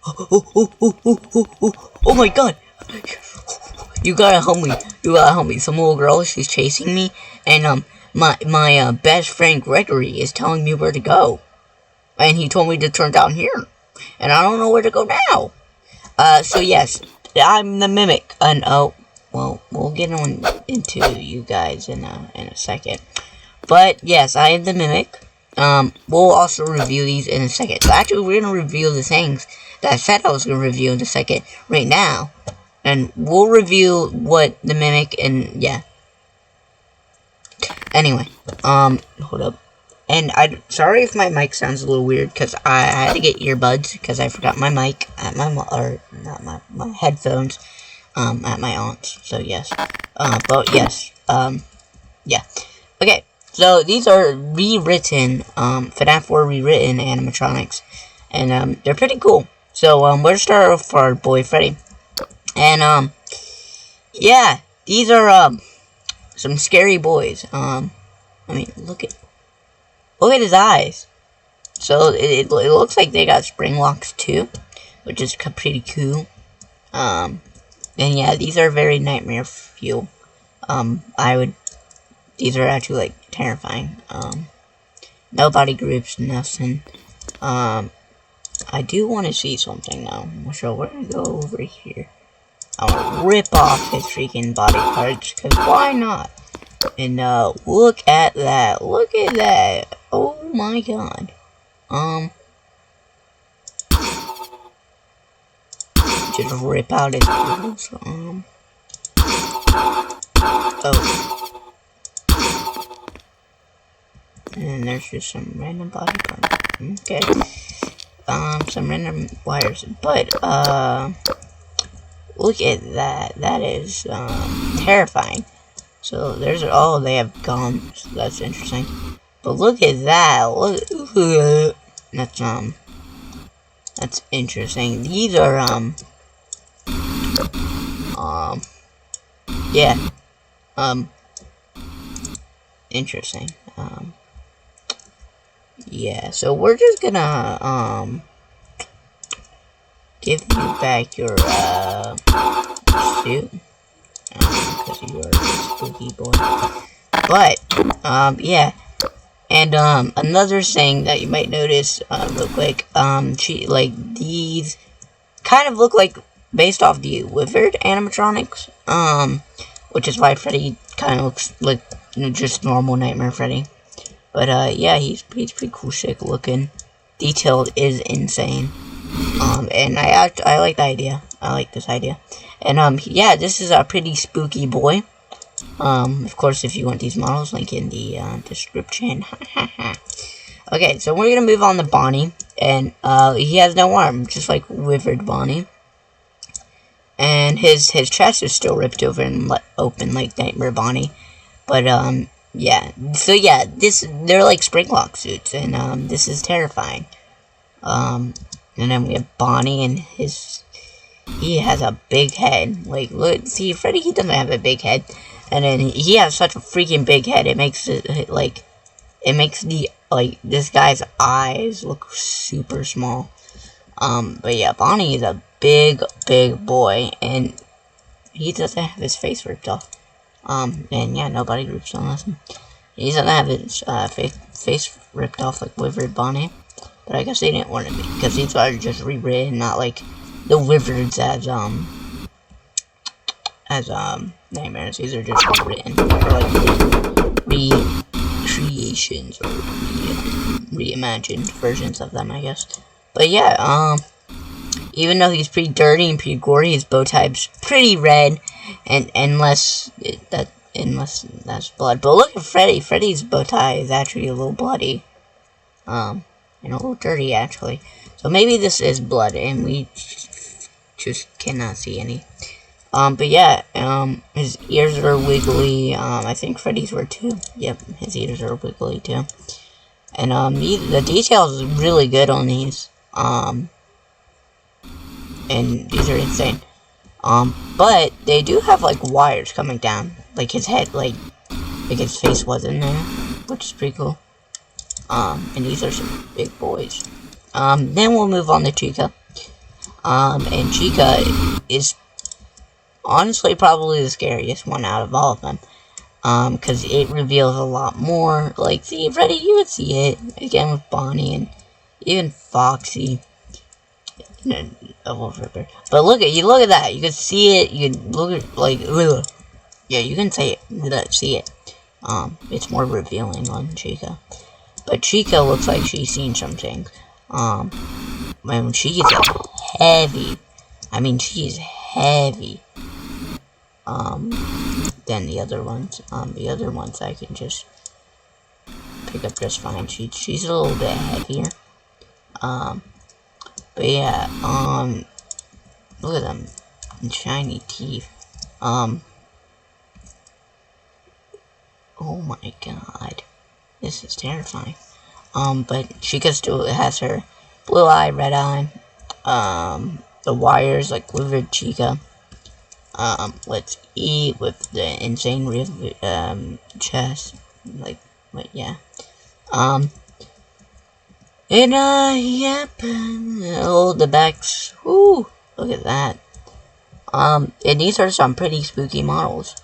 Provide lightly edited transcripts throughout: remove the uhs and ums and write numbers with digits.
Oh my god! You gotta help me. You gotta help me. Some little girl, she's chasing me, and my best friend Gregory is telling me where to go, and he told me to turn down here, and I don't know where to go now. So yes, I'm the mimic, and well, we'll get on into you guys in a second. But yes, I am the mimic. We'll also review these in a second. So actually, we're gonna review the things that I said I was gonna review in a second right now, and we'll review what the mimic and yeah. Anyway, hold up. And sorry if my mic sounds a little weird because I had to get earbuds because I forgot my mic at my my headphones at my aunt's. So yes, but yes, yeah. Okay, so these are rewritten FNAF 4 rewritten animatronics, and they're pretty cool. So we'll start off for our boy Freddy, and yeah, these are some scary boys. I mean, look at his eyes. So it looks like they got spring locks too, which is pretty cool. And yeah, these are very nightmare fuel. These are actually like terrifying. No body groups, nothing. I do want to see something though. So we're gonna go over here. I want to rip off his freaking body parts, cause why not? And look at that! Look at that! Oh my god! Just rip out his clothes. Oh. And there's just some random body parts. Okay. Some random wires, but look at that. That is terrifying. So there's they have gums. That's interesting. But look at that. Look, that's interesting. These are yeah. Interesting. Yeah, so we're just gonna give you back your suit. Because you are a spooky boy. But yeah. And another thing that you might notice real quick, these kind of look like based off the Withered animatronics. Which is why Freddy kind of looks like just normal Nightmare Freddy. But yeah, he's pretty cool, sick looking. Detailed is insane. And I like the idea. I like this idea. And yeah, this is a pretty spooky boy. Of course, if you want these models, link in the description. Okay, so we're gonna move on to Bonnie, and he has no arm, just like Withered Bonnie. And his chest is still ripped over and open like Nightmare Bonnie. But yeah. So yeah, they're like spring lock suits, and this is terrifying. And then we have Bonnie, and he has a big head. Like, look, see, Freddy, he doesn't have a big head, and then he has such a freaking big head. It makes this guy's eyes look super small. But yeah, Bonnie is a big boy, and he doesn't have his face ripped off. And yeah, nobody groups on listen. He doesn't have his face ripped off like Withered Bonnie. But I guess they didn't want it because these are just rewritten, not like the Wizards as nightmares. These are just rewritten for like recreations or reimagined versions of them, I guess. But yeah, even though he's pretty dirty and pretty gory, his bow tie's pretty red, and unless that's blood. But look at Freddy. Freddy's bow tie is actually a little bloody. And a little dirty, actually. So maybe this is blood, and we just cannot see any. But yeah, his ears are wiggly. I think Freddy's were too. Yep, his ears are wiggly too. And the details is really good on these. And these are insane. But they do have like wires coming down, like his head, like his face was in there, which is pretty cool. And these are some big boys. Then we'll move on to Chica. And Chica is honestly probably the scariest one out of all of them. Because it reveals a lot more. Like, see, Freddy, you would see it again with Bonnie and even Foxy. But look at that. You can see it. You can look at, like, ugh. Yeah, you can say it. See it. It's more revealing on Chica. But Chica looks like she's seen something. Man, she's heavy. I mean, she's heavy. Than the other ones. The other ones I can just pick up just fine. She's a little bit heavier. But yeah, look at them shiny teeth. Oh my god. This is terrifying. But Chica still has her blue eye, red eye. The wires like quivered Chica. Let's eat with the insane chest. Like, but yeah. Yep. Oh, the backs. Whoo, look at that. And these are some pretty spooky models.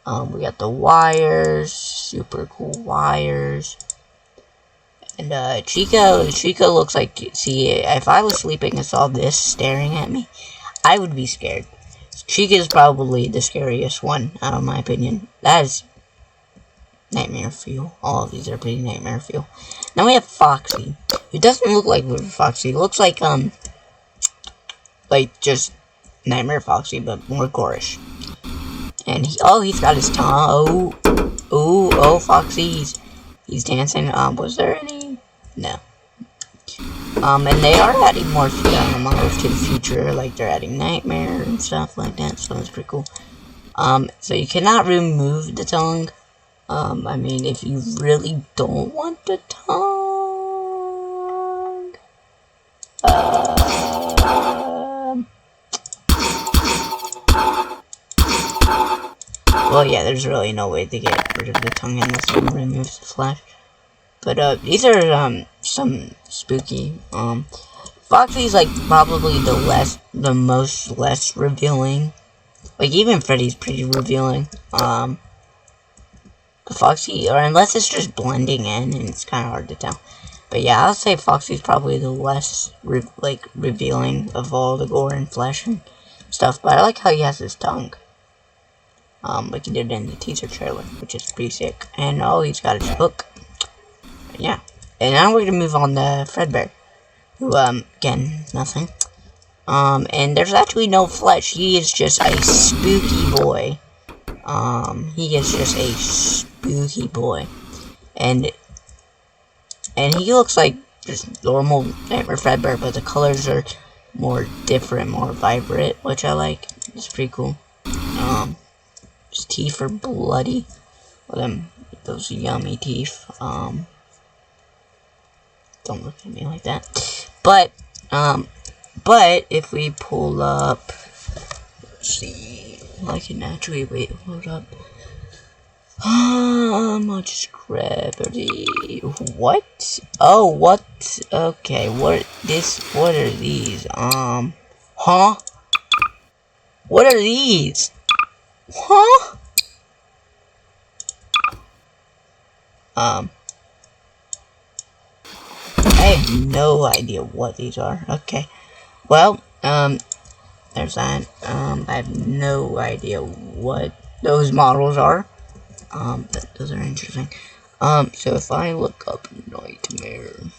We got the wires, super cool wires. And, Chica looks like, see, if I was sleeping and saw this staring at me, I would be scared. Chica is probably the scariest one, out of my opinion. That is nightmare fuel. All of these are pretty nightmare fuel. Now we have Foxy. It doesn't look like Foxy. It looks like, just Nightmare Foxy, but more gorish. And he's got his tongue. Oh, Foxy, he's dancing. Was there any? No. And they are adding more models to the future, like they're adding Nightmare and stuff like that, so that's pretty cool. So you cannot remove the tongue. I mean, if you really don't want the tongue, well, yeah, there's really no way to get rid of the tongue unless you remove the flesh. But, these are, some spooky, Foxy's, like, probably the most less revealing. Like, even Freddy's pretty revealing. But Foxy, or unless it's just blending in, and it's kind of hard to tell. But yeah, I'll say Foxy's probably the less, revealing of all the gore and flesh and stuff. But I like how he has his tongue. Like he did in the teaser trailer, which is pretty sick. And, oh, he's got his hook. Yeah. And now we're gonna move on to Fredbear, who, again, nothing. And there's actually no flesh. He is just a spooky boy. He is just a spooky boy. And he looks like just normal Nightmare Fredbear, but the colors are more different, more vibrant, which I like. It's pretty cool. His teeth are bloody. Those yummy teeth. Don't look at me like that. But if we pull up, let's see, I can actually hold up. I'll just grab the, what? Oh, what? Okay, what are these? Huh? What are these? Huh? I have no idea what these are. Okay. Well, there's that. I have no idea what those models are. But those are interesting. So if I look up Nightmare.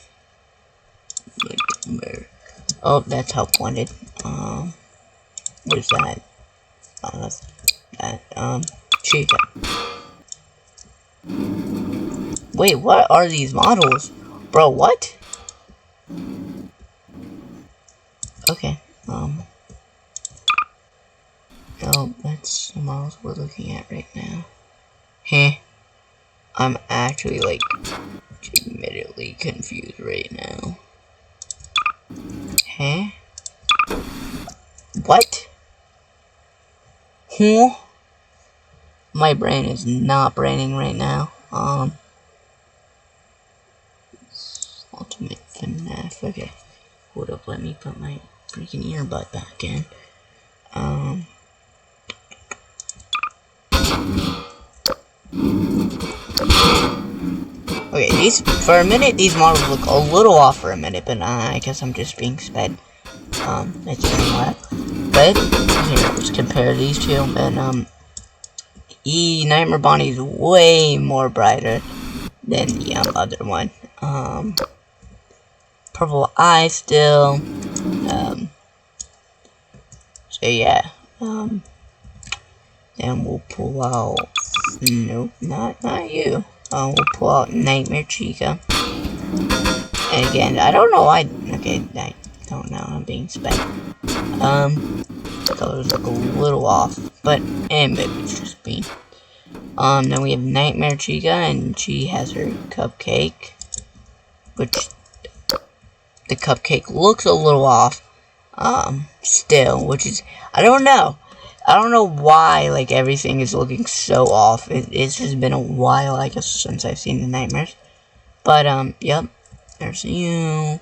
Oh, that's help wanted. What is that? Chica. Wait, what are these models? Bro, what? Okay, oh, that's the models we're looking at right now. I'm actually, like, admittedly confused right now. What? My brain is not braining right now. Ultimate FNAF. Okay, hold up. Let me put my freaking earbud back in. Okay, for a minute, these models look a little off for a minute, but I guess I'm just being sped. It's pretty wet. But, here, let's compare these two, and, Nightmare Bonnie is way more brighter than the, other one. Purple eye still, so yeah, then we'll pull out, nope, not you. We'll pull out Nightmare Chica. And again, I don't know why. Okay, I don't know. I'm being sped. The colors look a little off, but maybe it's just me. Then we have Nightmare Chica, and she has her cupcake, which the cupcake looks a little off. Still, which is, I don't know why, like, everything is looking so off. It's just been a while, I guess, since I've seen the nightmares. But, yep, there's you.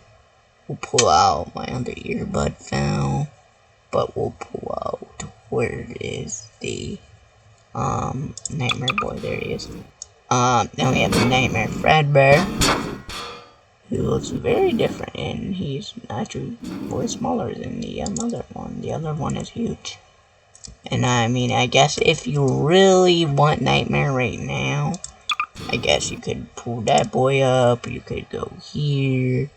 We'll pull out my other earbud fell. But we'll pull out, where is the, Nightmare Boy? There he is. Then we have the Nightmare Fredbear, who looks very different, and he's actually way smaller than the other one. The other one is huge. And I mean, I guess if you really want Nightmare right now, I guess you could pull that boy up. You could go here,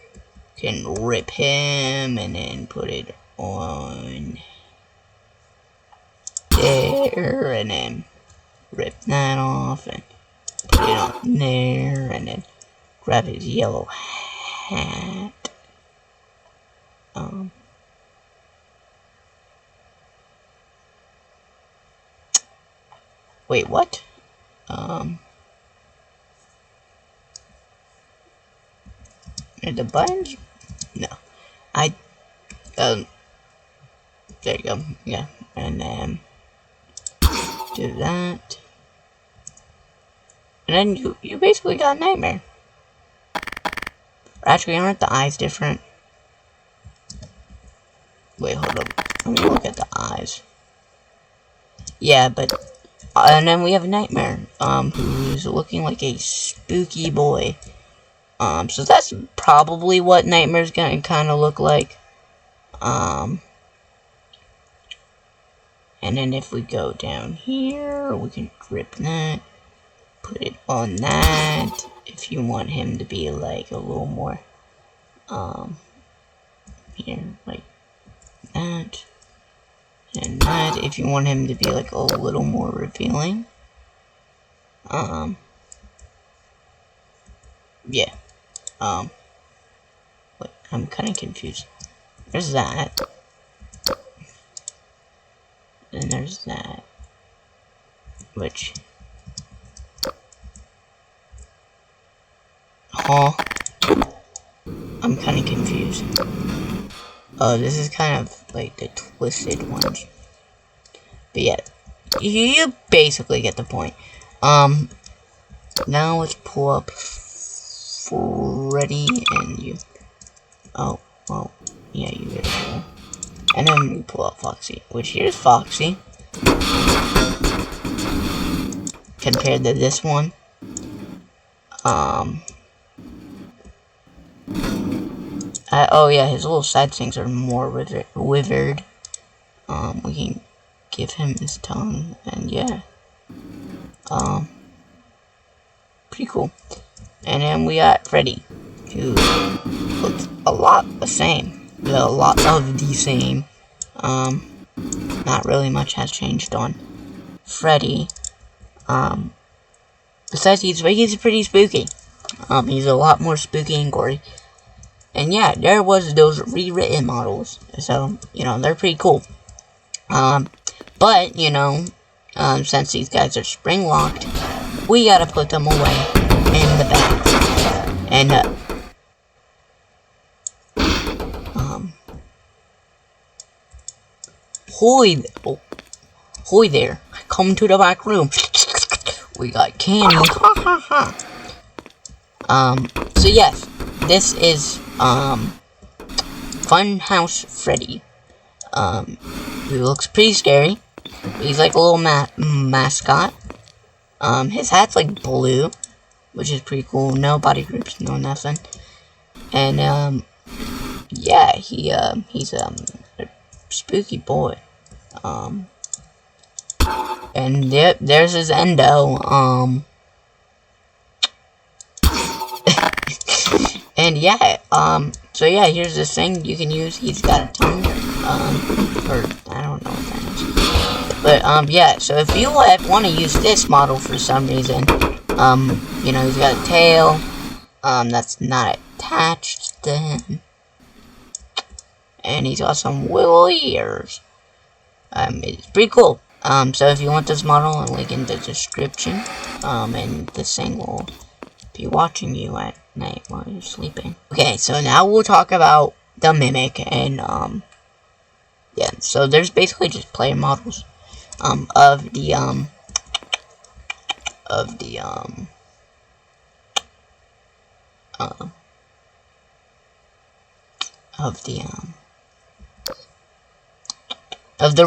can rip him, and then put it on there, and then rip that off, and put it on there, and then grab his yellow hat. Wait, what? Are the buttons? No. There you go. Yeah. And then do that. And then you basically got Nightmare. Actually, aren't the eyes different? Wait, hold up. Let me look at the eyes. Yeah, but and then we have Nightmare, who's looking like a spooky boy. So that's probably what Nightmare's gonna kind of look like. And then if we go down here, we can grip that, put it on that. If you want him to be like a little more, here, like that. And that, if you want him to be like a little more revealing. Yeah. Wait, I'm kind of confused. There's that. And there's that. Which... Huh? I'm kind of confused. Oh, this is kind of like the twisted ones. But yeah, you basically get the point. Now let's pull up Freddy and you. Oh, well, yeah, you get it. And then we pull out Foxy, which here's Foxy. Compared to this one. Oh yeah, his little side things are more withered. We can give him his tongue, and yeah. Pretty cool. And then we got Freddy, who looks a lot the same. A lot of the same. Not really much has changed on Freddy. Besides he's pretty spooky. He's a lot more spooky and gory. And yeah, there was those rewritten models. So, you know, they're pretty cool. But, you know, since these guys are spring locked, we gotta put them away in the bag. And, Hoy there. Come to the back room. We got candy. Ha ha ha. So yes, this is, Funhouse Freddy. He looks pretty scary. He's like a little mascot. His hat's like blue, which is pretty cool. No body groups, no nothing. And yeah, he's a spooky boy. And yep, there's his endo. And yeah, so yeah, here's this thing you can use. He's got a tongue, or I don't know what that is. But yeah, so if you want to use this model for some reason, you know, he's got a tail, that's not attached to him, and he's got some wiggle ears. It's pretty cool. So if you want this model, I'll link in the description, and this thing will be watching you at night while you're sleeping. Okay, so now we'll talk about the Mimic, and, yeah, so there's basically just player models, of the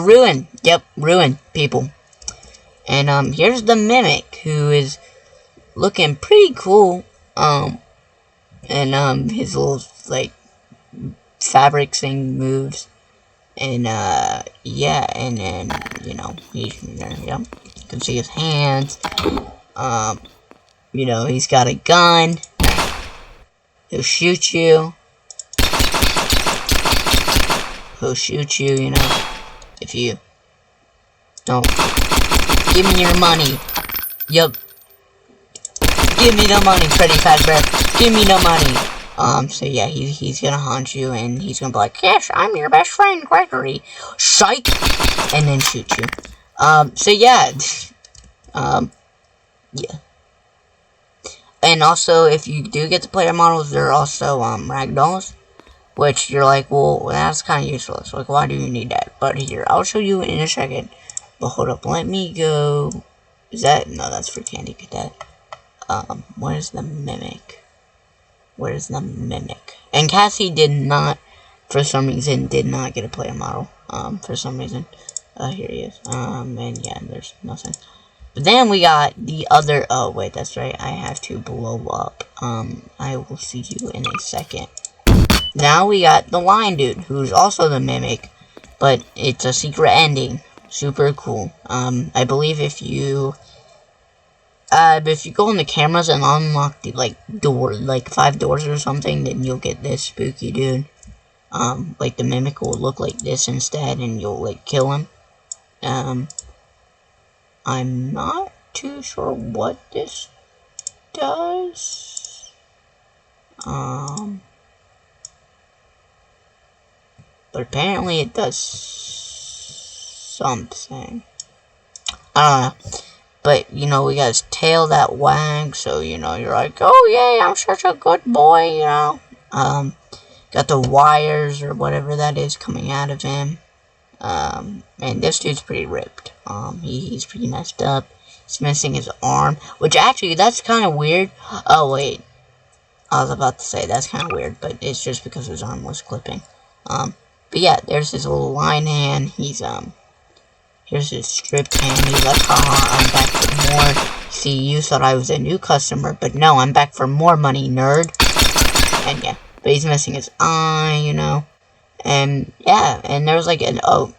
Ruin. Yep, Ruin people. And, here's the Mimic, who is looking pretty cool, and, his little, like, fabric thing moves, and, yeah, and then, you know, he's, yep, you can see his hands, you know, he's got a gun, he'll shoot you, you know, if you don't give me your money. Yup. Give me the money, Freddy Fazbear. Give me the money. So yeah, he's gonna haunt you, and he's gonna be like, yes, I'm your best friend, Gregory. Psych! And then shoot you. So yeah. Yeah. And also, if you do get the player models, there are also, Ragdolls. Which you're like, well, that's kind of useless. Like, why do you need that? But here, I'll show you in a second. But hold up, let me go. Is that? No, that's for Candy Cadet. Where's the Mimic? Where's the Mimic? And Cassie did not, for some reason, did not get a player model. For some reason. Here he is. And yeah, there's nothing. But then we got the other, oh, wait, that's right. I have to blow up. I will see you in a second. Now we got the Lion Dude, who's also the Mimic, but it's a secret ending. Super cool. I believe if you go in the cameras and unlock the, like, door, like, 5 doors or something, then you'll get this spooky dude. Like, the Mimic will look like this instead, and you'll, like, kill him. I'm not too sure what this does. But apparently it does something. I don't know. But, you know, we got his tail that wags, so, you know, you're like, oh, yay, I'm such a good boy, you know. Got the wires or whatever that is coming out of him. And this dude's pretty ripped. He's pretty messed up. He's missing his arm, which actually, that's kind of weird. Oh, wait. I was about to say, that's kind of weird, but it's just because his arm was clipping. But yeah, there's his little lion hand. He's, here's his stripped hand. He's like, haha, I'm back for more. See, you thought I was a new customer, but no, I'm back for more money, nerd. And yeah, but he's missing his eye, you know. And yeah, and there's like an, oh,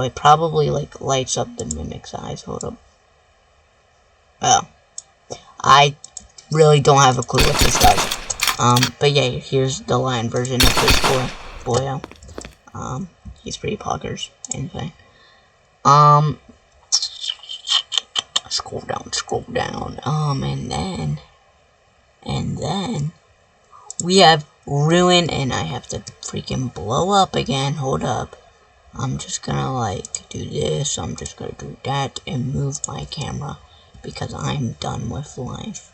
it probably, like, lights up the Mimic's eyes. Hold up. Oh. I really don't have a clue what this does. But yeah, here's the lion version of this boyo. He's pretty poggers, anyway. Scroll down, and then, we have Ruin, and I have to freaking blow up again, hold up. I'm just gonna, like, do this, I'm just gonna do that, and move my camera, because I'm done with life.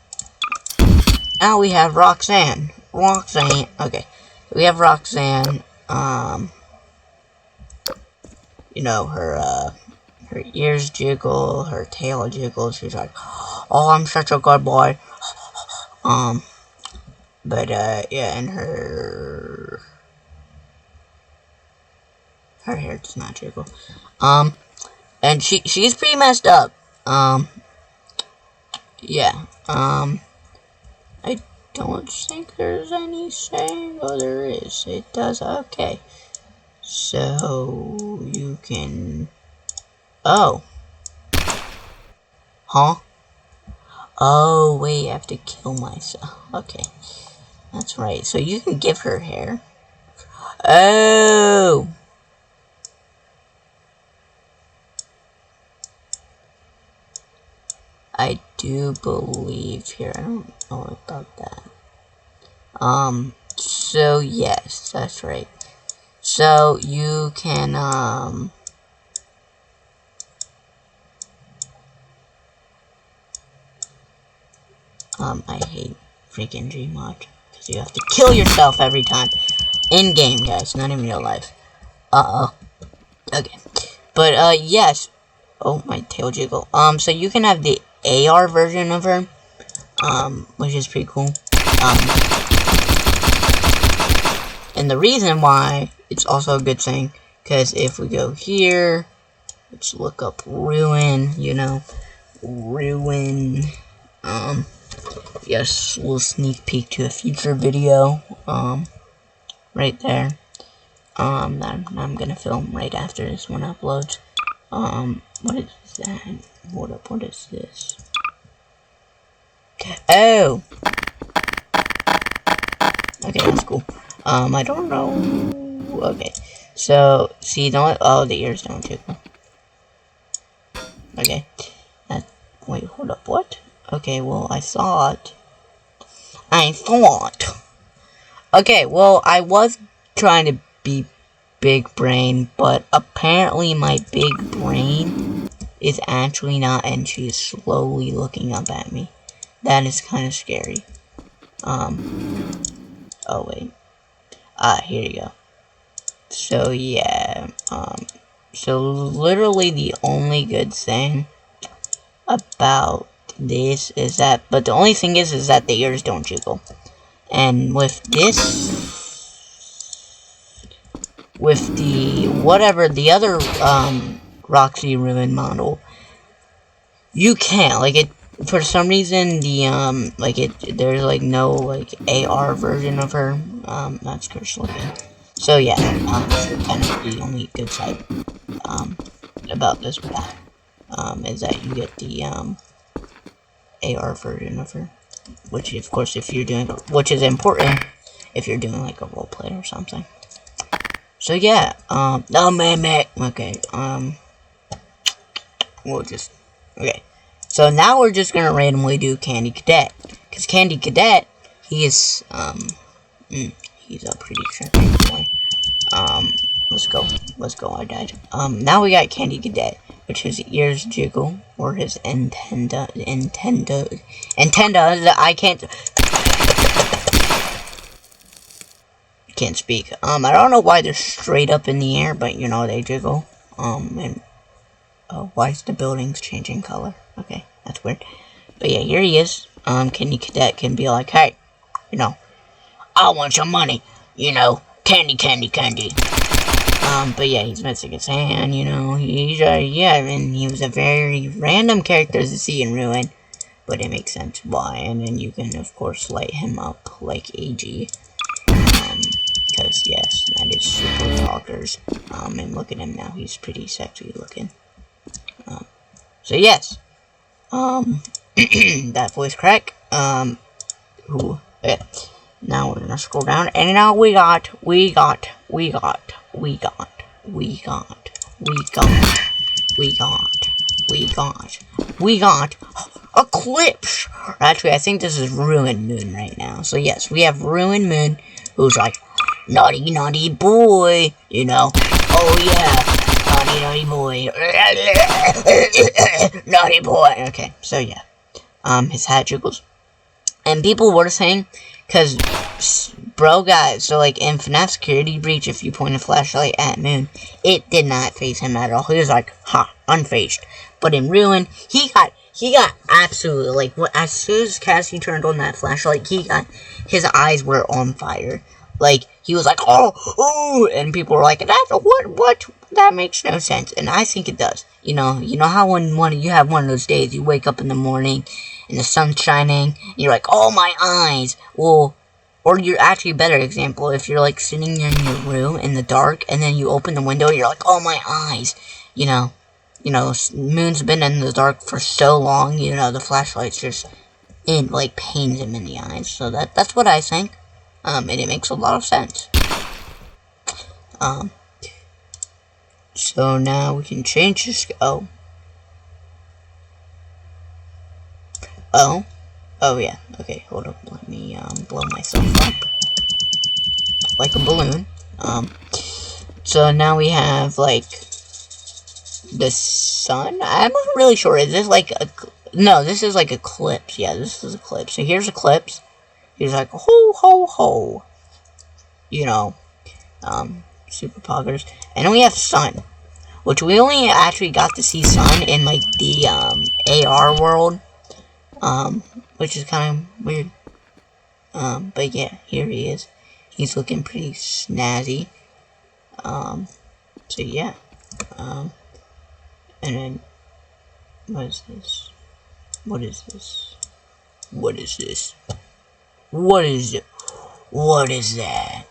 Now we have Roxanne. Okay. We have Roxanne, you know, her ears jiggle, her tail jiggles, she's like, oh, I'm such a good boy. But, yeah, and her hair does not jiggle. And she's pretty messed up. Yeah, I don't think there's any saying. Oh, there is. It does. Okay. So, you can... Oh. Huh? Oh, wait, I have to kill myself. Okay. That's right. So, you can give her hair. Oh! I do believe here. I don't know about that. So yes, that's right. So you can, I hate freaking Gmod, because you have to kill yourself every time. In-game, guys, not in real life. Uh-oh. Okay. But, yes. Oh, my tail jiggle. So you can have the AR version of her, which is pretty cool. And the reason why it's also a good thing, because if we go here, let's look up Ruin, you know, Ruin, yes, we'll sneak peek to a future video, right there, that I'm gonna film right after this one uploads. What is that? Hold up, what is this? Oh! Okay, that's cool. I don't know. Okay, so see, don't. Oh, the ears don't jiggle. Okay, wait, hold up. What? Okay, well, I thought. Okay, well, I was trying to be big brain, but apparently my big brain is actually not, and she is slowly looking up at me. That is kind of scary. Oh wait. Here you go. So yeah, so literally the only good thing about this is that, but the only thing is that the ears don't jiggle. And with this, with the, whatever, the other, Roxy Ruin model, you can't, like, it, for some reason, the, like, there's, like, no, like, AR version of her, that's cursed looking. So, yeah, that's kind of the only good side, about this pack, is that you get the, AR version of her, which, of course, if you're doing, which is important if you're doing, like, a roleplay or something. So, yeah, oh, man, okay, we'll just, okay. So now we're just gonna randomly do Candy Cadet, because Candy Cadet, he is, he's a pretty tricky boy. Let's go, I died. Now we got Candy Cadet, which his ears jiggle, or his antenna, I can't speak. I don't know why they're straight up in the air, but, you know, they jiggle. And, oh, why is the buildings changing color? Okay, that's weird. But yeah, here he is. Candy Cadet can be like, hey, you know, I want some money, you know, candy. But yeah, he's missing his hand, you know, he's, yeah, and he was a very random character to see in Ruin, but it makes sense why, and then you can, of course, light him up like AG, because, yes, that is super talkers, and look at him now, he's pretty sexy looking, so yes, that voice crack, okay. Now we're gonna scroll down, and now we got Eclipse! Actually, I think this is Ruined Moon right now. So yes, we have Ruined Moon, who's like, naughty boy, you know, oh yeah, naughty boy, naughty boy, okay, so yeah, his hat jiggles, and people were saying, because, bro, guys, so, like, in FNAF Security Breach, if you point a flashlight at Moon, it did not phase him at all. He was like, ha, unfazed. But in Ruin, he got he got absolutely, like, as soon as Cassie turned on that flashlight, his eyes were on fire. Like, he was like, oh, and people were like, what, that makes no sense, and I think it does. You know how when you have one of those days, you wake up in the morning, and the sun's shining, and you're like, oh, my eyes, well, or you're actually a better example, if you're, like, sitting in your room in the dark, and then you open the window, and you're like, oh, my eyes, Moon's been in the dark for so long, the flashlight's just, pains him in the eyes, so that's what I think. And it makes a lot of sense. So now we can change this. Oh, yeah. Okay, hold up. Let me blow myself up like a balloon. So now we have like the sun. I'm not really sure. Is this like a? No, this is like eclipse. Yeah, this is eclipse. So here's eclipse. He's like, ho, ho, ho. Super poggers. And then we have sun, which we only actually got to see sun in, like, the, AR world, which is kind of weird. But yeah, here he is. He's looking pretty snazzy. So yeah. And then, what is this? What is this? What is this? What is it? What is that?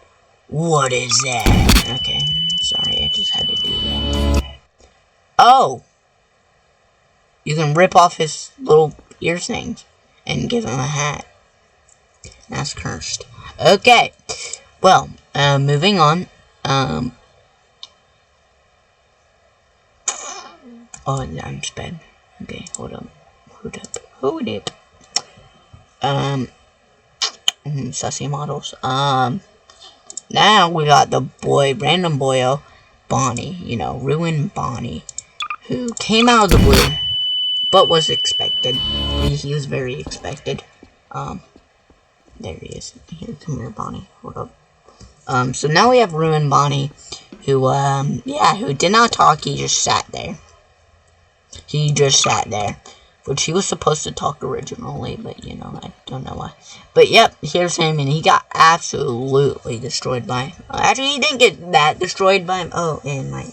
What is that? Okay, sorry, I just had to do that. Oh! You can rip off his little ear things and give him a hat. That's cursed. Okay, well, moving on. Oh, I'm sped. Okay, hold up. Sussy models. Now we got the random boyo, Bonnie, Ruined Bonnie, who came out of the blue, but was expected. He was very expected. There he is. Here, come here, Bonnie. Hold up. So now we have Ruined Bonnie, who, who did not talk, he just sat there. Which he was supposed to talk originally, but, I don't know why. But, yep, here's him, and he got absolutely destroyed by him. Actually, he didn't get that destroyed by him. Oh, and my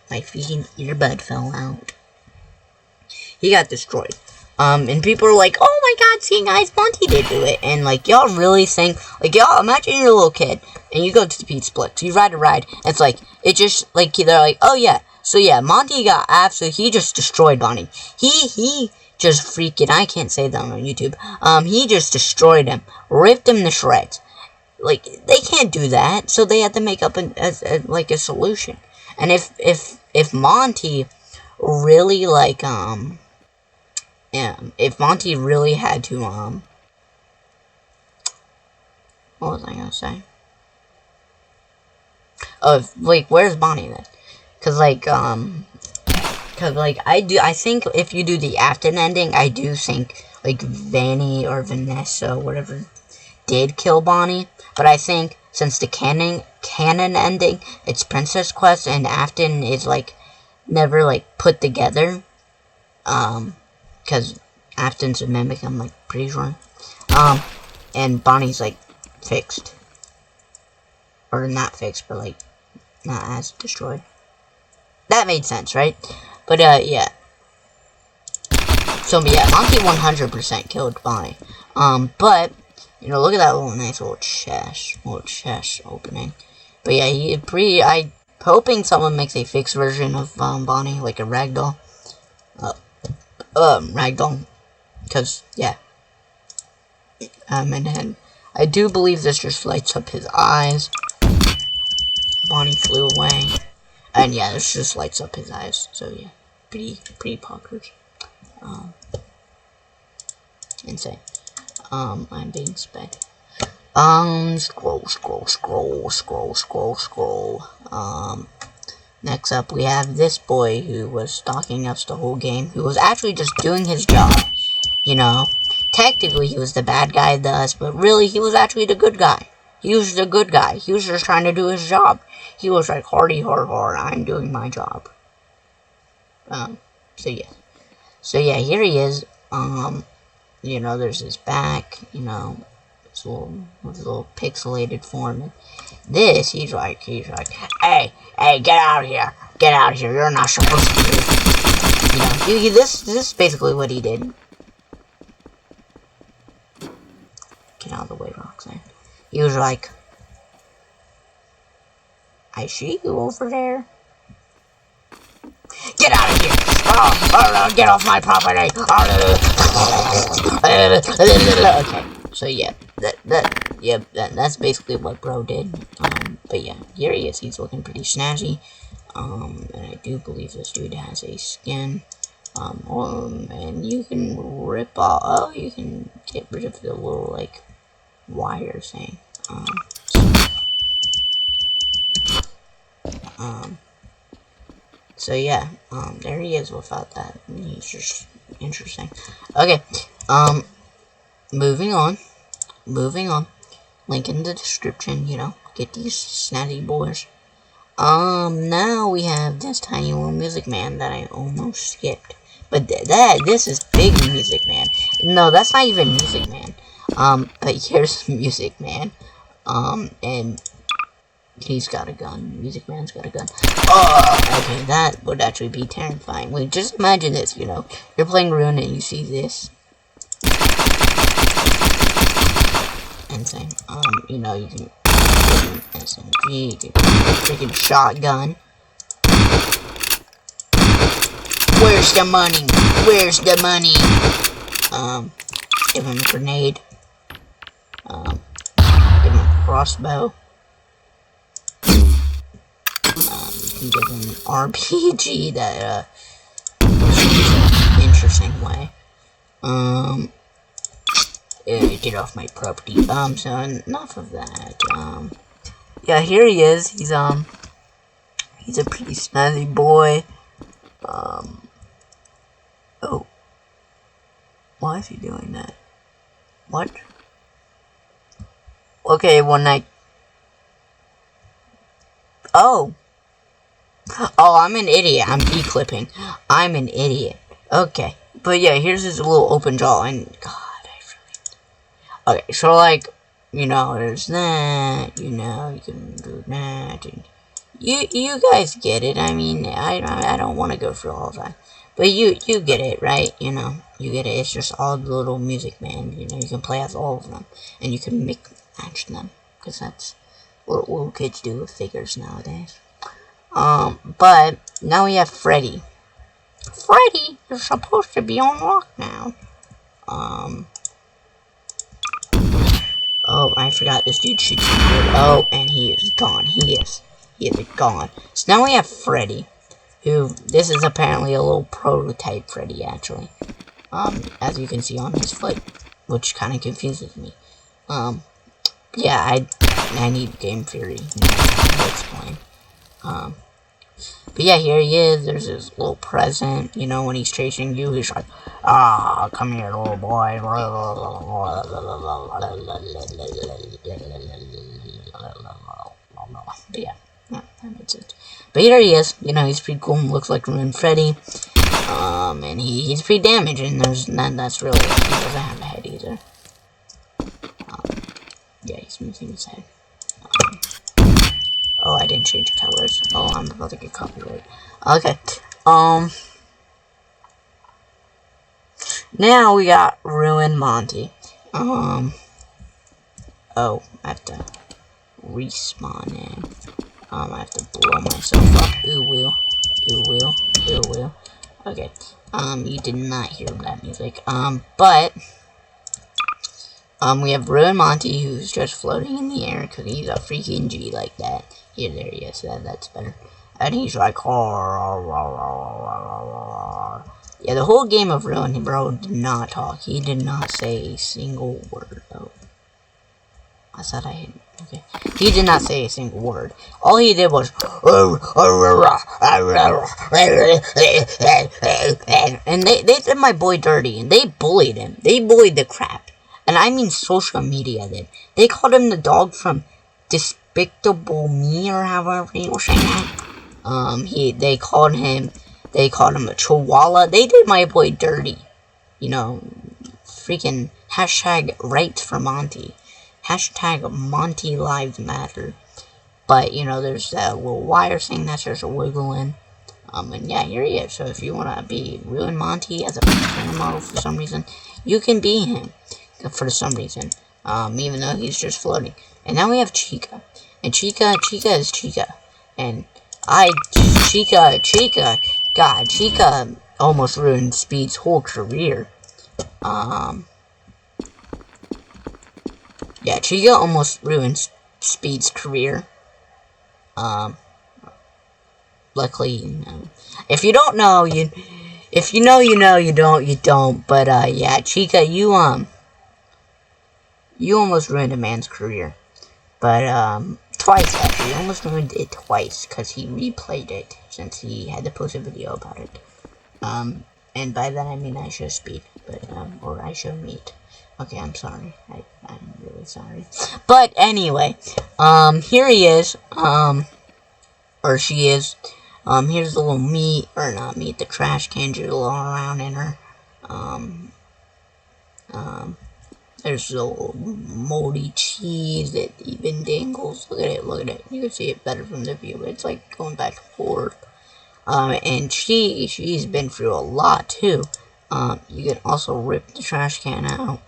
freaking earbud fell out. He got destroyed. And people are like, oh my god, see guys, Monty did do it. And, like, y'all really think, like, y'all, imagine you're a little kid, and you go to the Pizza Plex, you ride a ride, and it's like, it just, like, they're like, oh yeah. So yeah, Monty got he just destroyed Bonnie. He just freaking, I can't say that on YouTube. He just destroyed him, ripped him to shreds. Like, they can't do that, so they had to make up a solution. And if Monty really, like, if Monty really had to, what was I gonna say? Oh, like, where's Bonnie then? Cause like I think if you do the Afton ending, I do think like Vanny or Vanessa, whatever, did kill Bonnie. But I think since the canon ending, it's Princess Quest and Afton is like never like put together. Cause Afton's a mimic, I'm like pretty sure. And Bonnie's like fixed. Or not fixed, but like not as destroyed. That made sense, right? But, yeah. So, yeah, Monty 100% killed Bonnie. But, look at that nice little chest opening. But, yeah, I'm hoping someone makes a fixed version of, Bonnie, like a Ragdoll. Ragdoll. Because, yeah. And then, I do believe this just lights up his eyes. Bonnie flew away. And yeah, this just lights up his eyes. So yeah, pretty poggers. Insane. I'm being sped. Scroll. Next up we have this boy who was stalking us the whole game, who was actually just doing his job. Technically he was the bad guy to us, but really he was actually the good guy. He was the good guy. He was just trying to do his job. He was like, hardy, hard, I'm doing my job. So yeah. So yeah, here he is. You know, there's his back. You know, his little pixelated form. And this, he's like, hey, get out of here, get out of here. You're not supposed to do. You know, this is basically what he did. Get out of the way, Roxanne. He was like, I see you over there. Get out of here! Get off my property! Okay, so yeah, that's basically what bro did. But yeah, here he is. He's looking pretty snazzy. And I do believe this dude has a skin. And you can rip off. Oh, you can get rid of the little like wire thing. So yeah, there he is without that. He's just interesting. Okay, moving on. Link in the description, you know, get these snazzy boys. Now we have this tiny little Music Man that I almost skipped. But this is Big Music Man. No, that's not even Music Man. But here's Music Man. And he's got a gun. Music Man's got a gun. Oh, okay, that would actually be terrifying. Wait, just imagine this, you know. You're playing Rune and you see this. Insane. You know, you can get an SMG, you can get a freaking shotgun. Where's the money? Where's the money? Give him a grenade. Give him a crossbow. You can give him an RPG that, interesting way. Get off my property. So enough of that. Yeah, here he is. He's a pretty snazzy boy. Oh. Why is he doing that? What? Okay, one night. Oh. Oh, I'm an idiot. I'm declipping. I'm an idiot. Okay. But yeah, here's his little open jaw, and God, okay, so like, you know, there's that, you know, you can do that, and you guys get it. I mean, I don't want to go through all that, but you get it, right? You know, you get it. It's just all the little Music Man. You know, you can play as all of them, and you can match them, because that's what little kids do with figures nowadays. But now we have Freddy. Freddy, you're supposed to be on lockdown. Oh, I forgot this dude shoots me. Oh, and he is gone. He is gone. So now we have Freddy, who, this is apparently a little prototype Freddy, actually. As you can see on his foot, which kind of confuses me. Yeah, I need game theory to explain. But yeah, here he is. There's his little present. You know, when he's chasing you, he's like, ah, come here, little boy. But yeah, that's it. But here he is. You know, he's pretty cool. Looks like Rune Freddy. And he's pretty damaged. And that's really, he doesn't have a head either. Yeah, he's missing his head. Oh, I didn't change colors. Oh, I'm about to get copyright. Okay. Now we got Ruin Monty. Oh, I have to respawn in. I have to blow myself up. Ooh, will. Okay. You did not hear that music. But we have Ruin Monty, who's just floating in the air because he's a freaking G like that. Here, there he is. That's better. And he's like, yeah, the whole game of Ruin, bro did not talk. He did not say a single word. Oh, I thought I had. Okay, he did not say a single word. All he did was, and they did my boy dirty, and they bullied him. They bullied the crap. And I mean social media did. They called him the dog from Despicable Me, or however you were saying that. They called him They called him a chihuahua. They did my boy dirty. You know, freaking hashtag rights for Monty. Hashtag Monty Lives Matter. But, you know, there's that little wire thing that's just wiggling. And yeah, here he is. So if you want to be Ruin Monty as a camera model for some reason, you can be him for some reason. Even though he's just floating. And now we have Chica. And Chica is Chica. And Chica, God, Chica almost ruined Speed's whole career. Yeah, Chica almost ruined Speed's career. Luckily, you know. If you don't know, if you know, you know, you don't. But, yeah, Chica, you almost ruined a man's career. But, twice, actually. You almost ruined it twice, because he replayed it, since he had to post a video about it. And by that I mean I show Speed, but, or I show Meat. Okay, I'm sorry. I'm really sorry. But, anyway, here he is, or she is. Here's the little Meat, or not Meat, the trash can jiggle all around in her. There's the little moldy cheese that even dangles. Look at it. You can see it better from the view. It's like going back and forth. And she's been through a lot too. You can also rip the trash can out.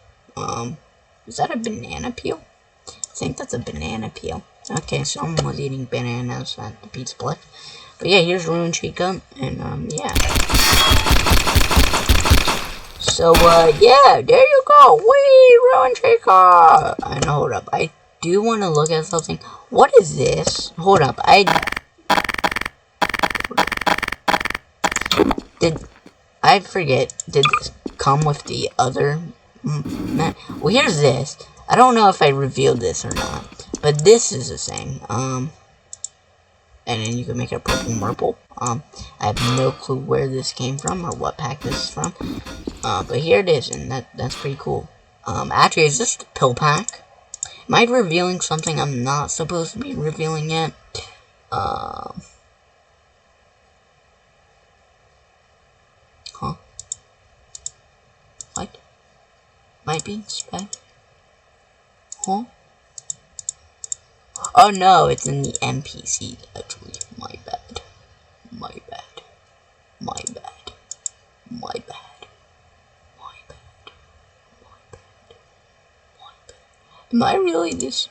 Is that a banana peel? I think that's a banana peel. Okay, someone was eating bananas at the pizza place. But yeah, here's Ruin Chica, and yeah. So, yeah, there you go. Whee! Ruin Chica! And hold up, I do want to look at something. What is this? Hold up, I forget, did this come with the other? Well, here's this. I don't know if I revealed this or not, but this is the thing. And then you can make it purple marble. I have no clue where this came from or what pack this is from. But here it is, and that's pretty cool. Actually, is this the pill pack? Am I revealing something I'm not supposed to be revealing yet? Huh? What? Might be spec? Huh? Oh no, it's in the NPC, actually. My bad. Am I really this?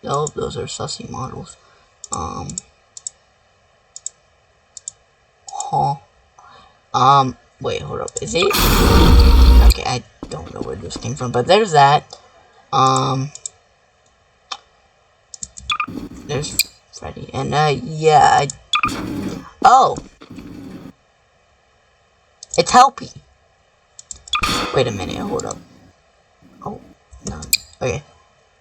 No, those are sussy models. Wait, hold up. Is it? Okay, I don't know where this came from, but there's that. There's Freddy, and yeah, oh, it's Helpy. Wait a minute, hold up. Oh, no, okay.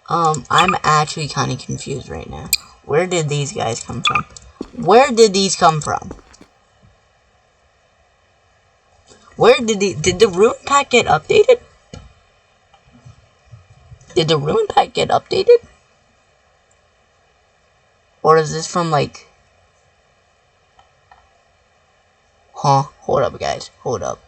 I'm actually kind of confused right now. Where did these guys come from? Where did these come from? Where did the Ruin Pack get updated? Did the Ruin Pack get updated? Or is this from, like... Huh? Hold up, guys. Hold up.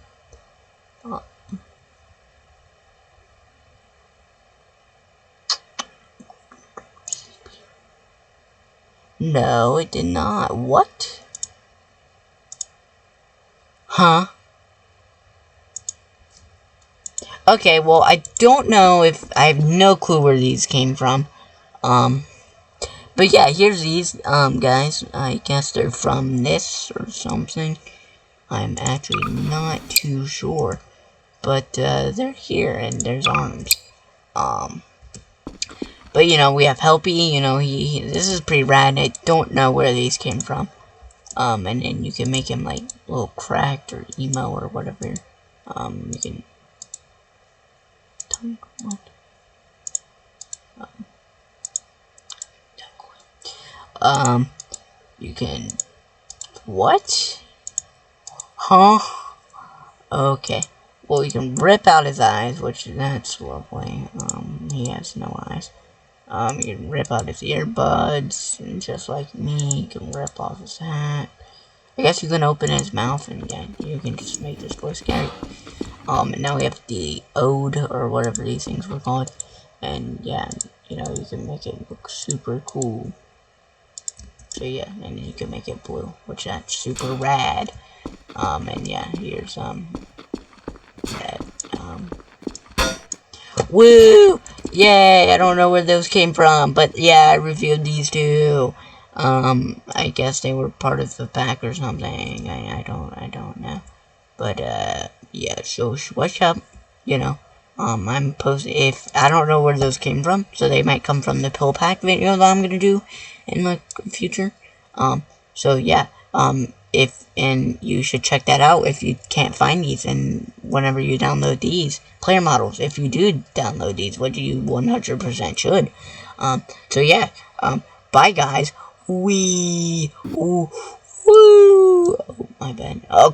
No, it did not. What? Huh? Okay, well, I don't know if... I have no clue where these came from. But yeah, here's these, guys. I guess they're from this or something. I'm actually not too sure. But, they're here, and there's arms. But, you know, we have Helpy, you know, this is pretty rad. I don't know where these came from. And then you can make him, like, a little cracked or emo or whatever. You can... you can... What? Huh? Okay. Well, you can rip out his eyes, which, that's lovely. He has no eyes. You can rip out his earbuds, and just like me, you can rip off his hat. I guess you can open his mouth, and yeah, you can just make this voice scary. And now we have the ode, or whatever these things were called. And yeah, you know, you can make it look super cool. So yeah, and you can make it blue, which that's super rad. And yeah, here's, that, woo! Yay! I don't know where those came from, but yeah, I reviewed these two. I guess they were part of the pack or something. I don't know. But, yeah, so what's up? You know, I'm posting, if, I don't know where those came from, so they might come from the pill pack video that I'm gonna do in the future. So yeah, and you should check that out if you can't find these, and whenever you download these player models, if you do download these, which you 100% should. So yeah, bye guys. Woo, oh, my bad. Oh,